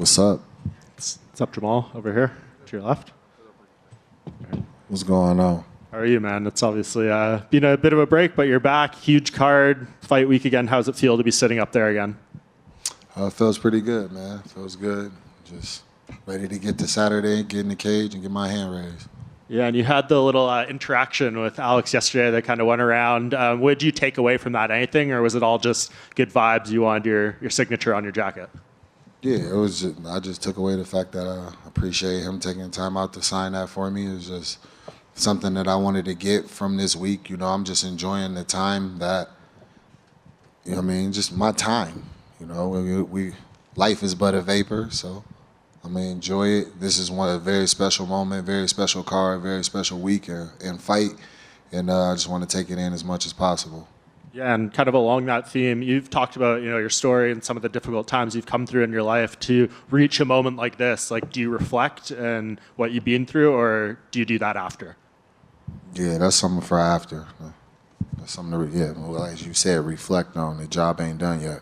What's up? What's up, Jamal? Over here to your left. What's going on? How are you, man? It's obviously been a bit of a break, but you're back. Huge card, fight week again. How's it feel to be sitting up there again? It feels pretty good, man. Feels good. Just ready to get to Saturday, get in the cage, and get my hand raised. Yeah, and you had the little interaction with Alex yesterday that kind of went around. What did you take away from that? Anything, or was it all just good vibes? You wanted your signature on your jacket? Yeah, it was. I just took away the fact that I appreciate him taking time out to sign that for me. It was just something that I wanted to get from this week. You know, I'm just enjoying the time that, you know what I mean, just my time. You know, we life is but a vapor, so I'm gonna enjoy it. This is a very special moment, very special card, very special week and fight, and I just want to take it in as much as possible. Yeah, and kind of along that theme, you've talked about your story and some of the difficult times you've come through in your life to reach a moment like this. Like, do you reflect on what you've been through, or do you do that after? Yeah, that's something for after. That's something to, well, as you said, reflect on. The job ain't done yet.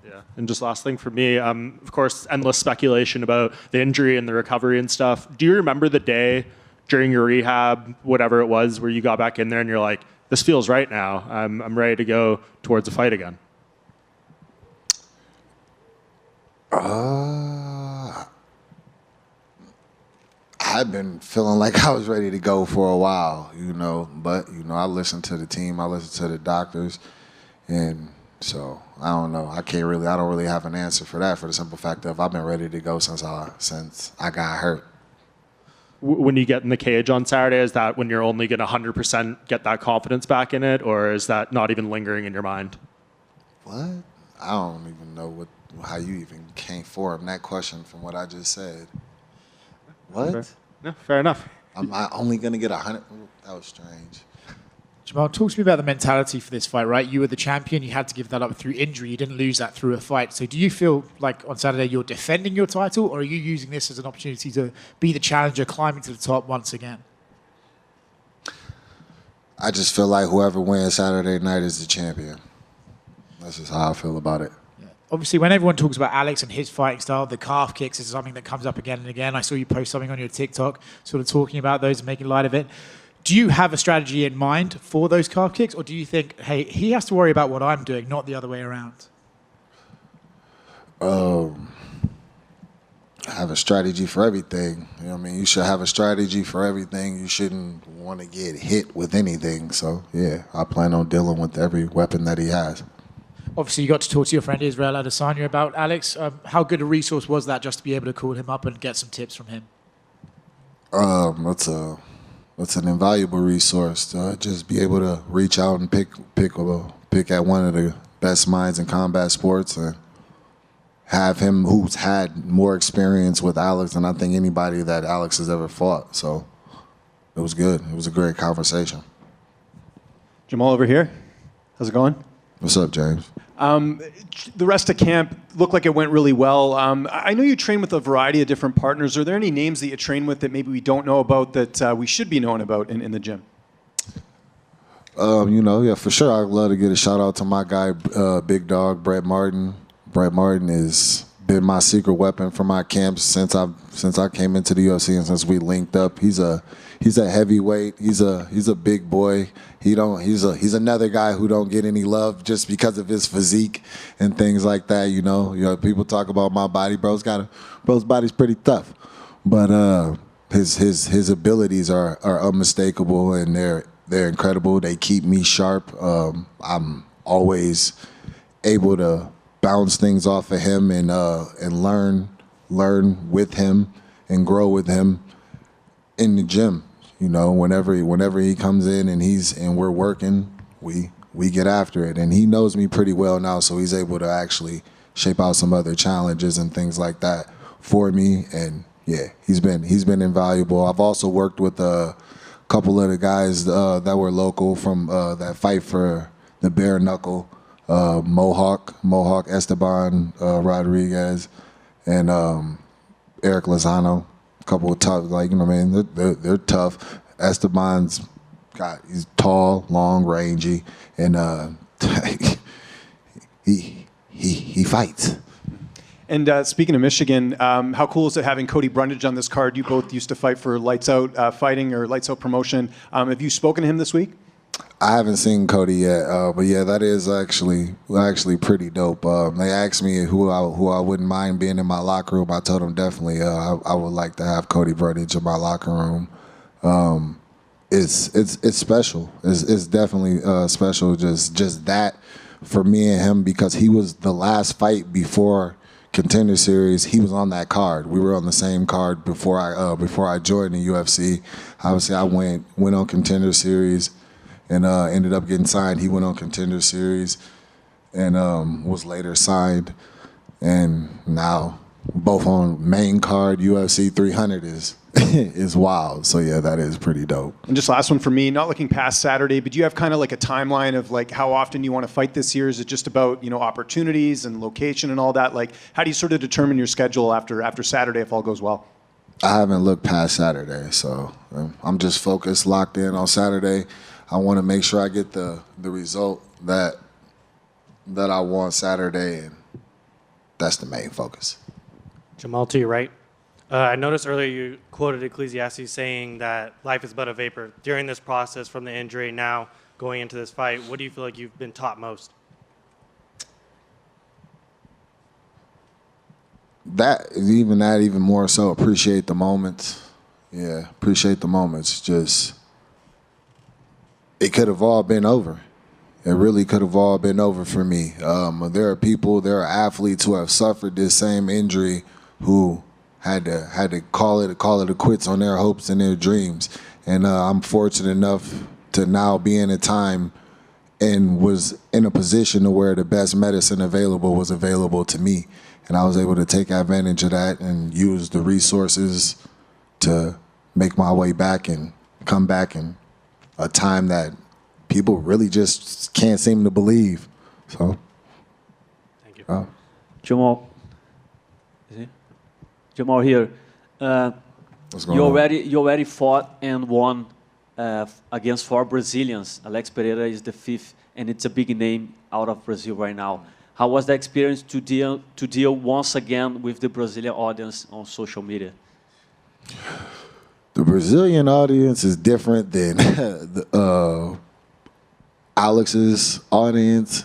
Yeah, and just last thing for me, of course, endless speculation about the injury and the recovery and stuff. Do you remember the day during your rehab, whatever it was, where you got back in there and you're like, this feels right now. I'm ready to go towards a fight again? I've been feeling like I was ready to go for a while, but I listen to the team, I listen to the doctors, and so I don't know. I don't really have an answer for that, for the simple fact of I've been ready to go since I got hurt. When you get in the cage on Saturday, is that when you're only going to 100% get that confidence back in it, or is that not even lingering in your mind? What? I don't even know how you even came forward that question from what I just said. What? No, fair enough. I'm only going to get 100? That was strange. Jamal, talk to me about the mentality for this fight, right? You were the champion. You had to give that up through injury. You didn't lose that through a fight. So do you feel like on Saturday you're defending your title, or are you using this as an opportunity to be the challenger, climbing to the top once again? I just feel like whoever wins Saturday night is the champion. That's just how I feel about it. Obviously, when everyone talks about Alex and his fighting style, the calf kicks is something that comes up again and again. I saw you post something on your TikTok sort of talking about those and making light of it. Do you have a strategy in mind for those calf kicks, or do you think, hey, he has to worry about what I'm doing, not the other way around? I have a strategy for everything. You know what I mean? You should have a strategy for everything. You shouldn't want to get hit with anything. So, yeah, I plan on dealing with every weapon that he has. Obviously, you got to talk to your friend Israel Adesanya about Alex. How good a resource was that just to be able to call him up and get some tips from him? It's an invaluable resource to just be able to reach out and pick at one of the best minds in combat sports and have him who's had more experience with Alex than I think anybody that Alex has ever fought. So it was good. It was a great conversation. Jamal over here. How's it going? What's up, James? The rest of camp looked like it went really well. I know you train with a variety of different partners. Are there any names that you train with that maybe we don't know about that we should be knowing about in the gym? Yeah, for sure. I'd love to get a shout out to my guy, Big Dog, Brett Martin. Brett Martin has been my secret weapon for my camps since I came into the UFC and since we linked up. He's a heavyweight. He's a big boy. He's another guy who don't get any love just because of his physique and things like that. You know, people talk about my body. Bro's body's pretty tough, but his abilities are unmistakable and they're incredible. They keep me sharp. I'm always able to bounce things off of him and learn with him and grow with him in the gym. You know, whenever he comes in and we're working, we get after it. And he knows me pretty well now, so he's able to actually shape out some other challenges and things like that for me. And yeah, he's been invaluable. I've also worked with a couple of the guys that were local from that fight for the bare knuckle, Mohawk Esteban Rodriguez, and Eric Lozano. Couple of tough, they're tough. Esteban's he's tall, long, rangy, and he fights. And speaking of Michigan, how cool is it having Cody Brundage on this card? You both used to fight for Lights Out Fighting or Lights Out Promotion. Have you spoken to him this week? I haven't seen Cody yet, but yeah, that is actually pretty dope. They asked me who I wouldn't mind being in my locker room. I told them definitely I would like to have Cody Brundage in my locker room. It's special. It's definitely special. Just that for me and him, because he was the last fight before Contender Series. He was on that card. We were on the same card before I joined the UFC. Obviously, I went on Contender Series and ended up getting signed. He went on Contender Series and was later signed. And now both on main card. UFC 300 is wild. So yeah, that is pretty dope. And just last one for me, not looking past Saturday, but do you have kind of like a timeline of like how often you want to fight this year? Is it just about, opportunities and location and all that? Like, how do you sort of determine your schedule after Saturday if all goes well? I haven't looked past Saturday, so I'm just focused, locked in on Saturday. I want to make sure I get the result that I want Saturday, and that's the main focus. Jamahal, to your right. I noticed earlier you quoted Ecclesiastes saying that life is but a vapor. During this process from the injury now going into this fight, what do you feel like you've been taught most? Even more so, appreciate the moments. Yeah, appreciate the moments. Just, it could have all been over. It really could have all been over for me. There are athletes who have suffered this same injury who had to call it a quits on their hopes and their dreams. And I'm fortunate enough to now be in a time and was in a position to where the best medicine available was available to me. And I was able to take advantage of that and use the resources to make my way back and come back in a time that people really just can't seem to believe. So, Thank you. Jamahal. Jamahal here. What's going on? You already fought and won against 4 Brazilians. Alex Pereira is the 5th, and it's a big name out of Brazil right now. How was the experience to deal once again with the Brazilian audience on social media? The Brazilian audience is different than Alex's audience,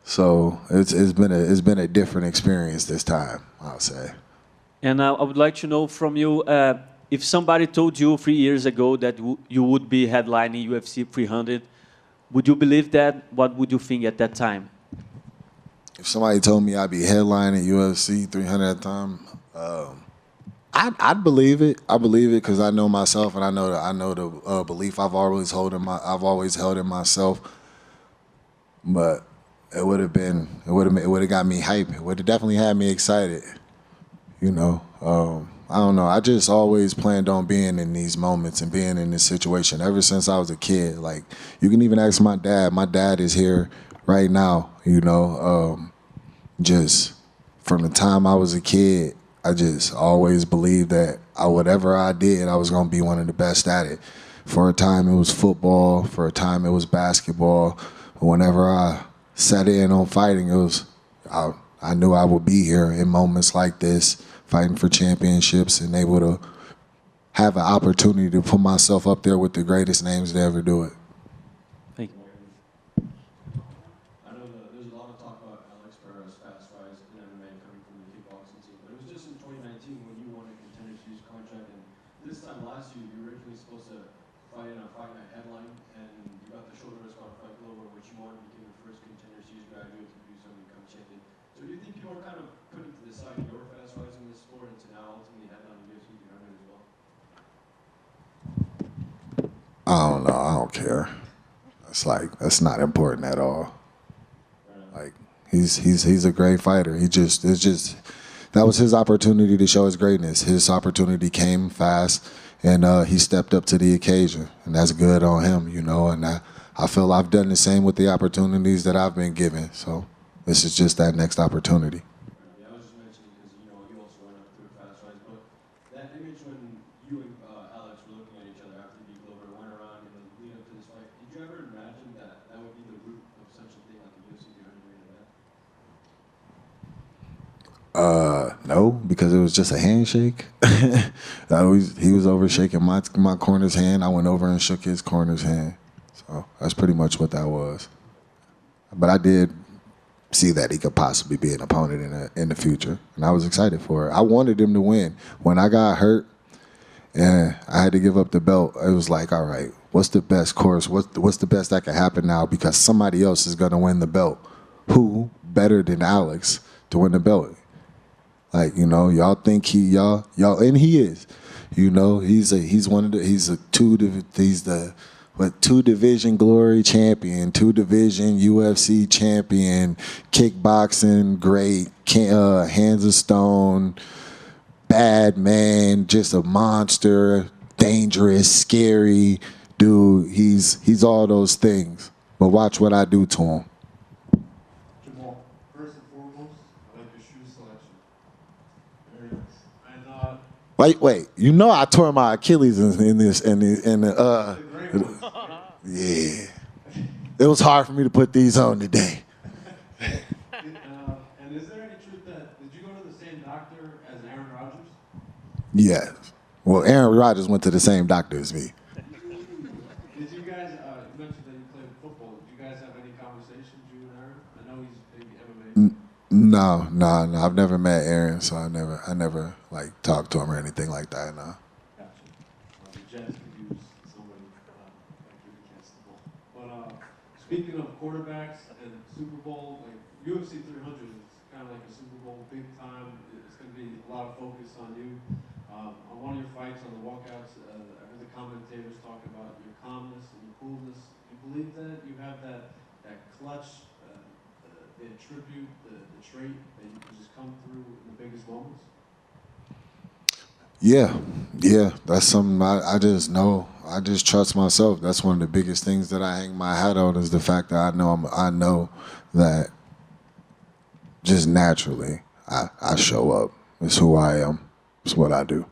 so it's been a different experience this time, I'll say. And I would like to know from you, if somebody told you 3 years ago that you would be headlining UFC 300, would you believe that? What would you think at that time? If somebody told me I'd be headlining UFC 300 at the time, I'd believe it. I believe it because I know myself, and I know the belief I've always held in myself. But it would have got me hyped. It would have definitely had me excited. I don't know. I just always planned on being in these moments and being in this situation ever since I was a kid. Like, you can even ask my dad. My dad is here right now, just from the time I was a kid, I just always believed that whatever I did, I was going to be one of the best at it. For a time, it was football. For a time, it was basketball. Whenever I sat in on fighting, I knew I would be here in moments like this, fighting for championships and able to have an opportunity to put myself up there with the greatest names to ever do it. Thank you. I know that there's a lot of talk about Alex Pereira's fast rise in MMA coming from the kickboxing team, but it was just in 2019 when you won a Contender Series contract, and this time last year you were originally supposed to fight in a Fight Night headline, and you got the shoulder spot fight Glover, which you wanted to become the first Contender Series graduate to do so and become champion. So do you think people are kind of putting to the side your fast rise in this sport and to now ultimately headline the UFC 300 as well? I don't know. I don't care. That's not important at all. Like, he's a great fighter. That was his opportunity to show his greatness. His opportunity came fast, and he stepped up to the occasion, and that's good on him, And I feel I've done the same with the opportunities that I've been given. So this is just that next opportunity. Yeah, I was just mentioning because you also went up through a fast rise, but that image when you and Alex were looking at each other after you beat Glover went around in the lead up to this fight. Did you ever imagine that would be the root of such a thing like a UFC 300 main event? No, because it was just a handshake. He was over shaking my corner's hand. I went over and shook his corner's hand. So that's pretty much what that was. But I did see that he could possibly be an opponent in the future, and I was excited for it. I wanted him to win. When I got hurt and I had to give up the belt, it was like, all right, what's the best course? What's the best that could happen now? Because somebody else is going to win the belt. Who better than Alex to win the belt? Like, you know, y'all think y'all, and he is. You know, he's the two division glory champion, 2 division UFC champion, kickboxing great, hands of stone, bad man, just a monster, dangerous, scary dude. He's all those things. But watch what I do to him. Jamal, first and foremost, I like your shoe selection. Very nice. And Wait. You know I tore my Achilles in the the gray ones. yeah. It was hard for me to put these on today. And is there any truth that, did you go to the same doctor as Aaron Rodgers? Yes. Well, Aaron Rodgers went to the same doctor as me. Did you guys, you mentioned that you played football. Did you guys have any conversations, you and Aaron? I know he's big MMA. No. I've never met Aaron, so I never like talked to him or anything like that. No. Gotcha. The Jets could use somebody like you to catch the ball. But speaking of quarterbacks and Super Bowl, like UFC 300 is kind of like a Super Bowl, big time. It's going to be a lot of focus on you. On one of your fights on the walkouts, I heard the commentators talk about your calmness and your coolness. Do you believe that you have that clutch, the attribute, the trait that you can just come through in the biggest moments? Yeah, that's something I just know. I just trust myself. That's one of the biggest things that I hang my hat on is the fact that I know that just naturally I show up. It's who I am. It's what I do.